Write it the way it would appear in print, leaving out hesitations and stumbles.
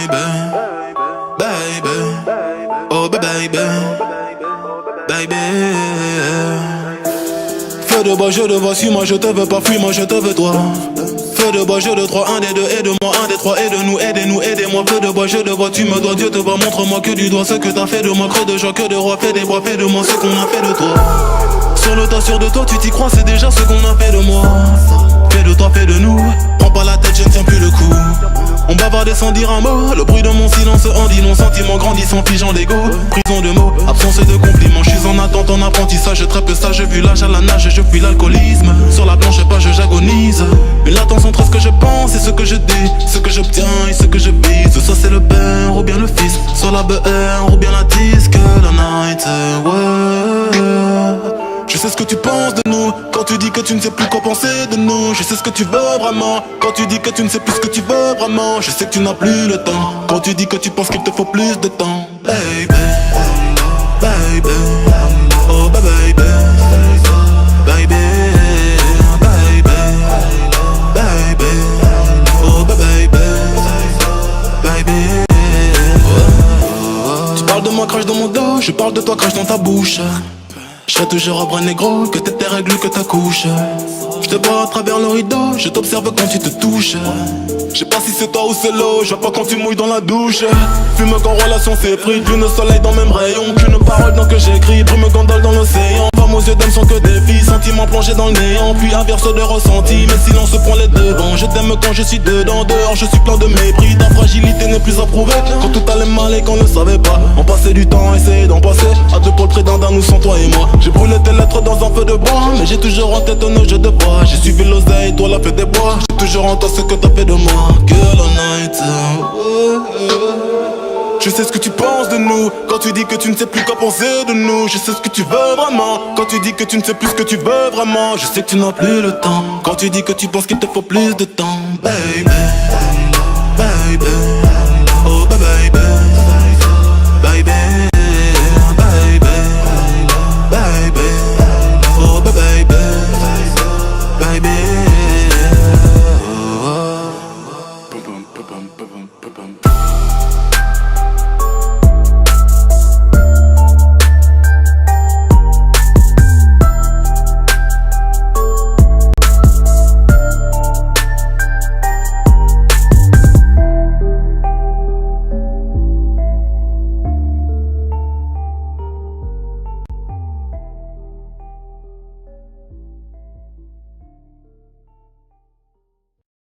baby, baby, oh baby, baby. Feu de bois, je te vois, suis-moi, je te veux pas, fuis-moi, je te veux toi. Feu de bois, jeu de trois, un des deux, aide-moi, un des trois, aide-nous, aidez-nous, aidez-moi. Feu de bois, je te vois, tu me dois, Dieu te voit, montre-moi que du doigt ce que t'as fait de moi, creux de joie, que de roi, fais des bois, fais de moi ce qu'on a fait de toi. Sur le tas, sûr de toi, tu t'y crois, c'est déjà ce qu'on a fait de moi. Fais de toi, fais de nous, prends pas la tête, je ne tiens plus le coup. On bavardait sans dire un mot, le bruit de mon silence en dit non, sentiment grandissant, figeant d'ego. Prison de mots, absence de compliments, je suis en attente, en apprentissage, je trappe ça, je vu l'âge à la nage, je fuis l'alcoolisme. Sur la blanche page, j'agonise. Une latence entre ce que je pense et ce que je dis, ce que j'obtiens et ce que je vise. Soit c'est le père ou bien le fils, soit la BR ou bien la disque, la night, ouais. Je sais ce que tu penses de nous, quand tu dis que tu ne sais plus quoi penser de nous. Je sais ce que tu veux vraiment, quand tu dis que tu ne sais plus ce que tu veux vraiment. Je sais que tu n'as plus le temps, quand tu dis que tu penses qu'il te faut plus de temps. Baby, baby, oh baby, baby, baby, baby, oh baby, baby. Tu parles de moi, crache dans mon dos, je parle de toi, crache dans ta bouche. Je serai toujours à bras négro, que t'es tes règles, que ta couche. Je te vois à travers le rideau, je t'observe quand tu te touches. Je sais pas si c'est toi ou c'est l'eau, je vois pas quand tu mouilles dans la douche. Fume quand relation s'est pris, lune soleil dans même rayon. Qu'une parole dans que j'écris, brume gondole dans l'océan. Femmes aux yeux d'âme sont que des filles, sentiments plongés dans le néant. Puis inverse de ressenti, mais silence prend les devants. Je t'aime quand je suis dedans, dehors je suis plein de mépris. Ta fragilité n'est plus à prouver, quand tout allait mal et qu'on ne savait pas. On passait du temps à essayer d'en passer, à deux pôles près d'un nous sans toi et moi. J'ai brûlé tes lettres dans un feu de bois, mais j'ai toujours en tête nos jeux de bois. J'ai suivi l'oseille, toi la fée des bois. J'ai toujours en toi ce que t'as fait de moi. Girl all night, je sais ce que tu penses de nous, quand tu dis que tu ne sais plus quoi penser de nous. Je sais ce que tu veux vraiment, quand tu dis que tu ne sais plus ce que tu veux vraiment. Je sais que tu n'as plus le temps, quand tu dis que tu penses qu'il te faut plus de temps. Baby,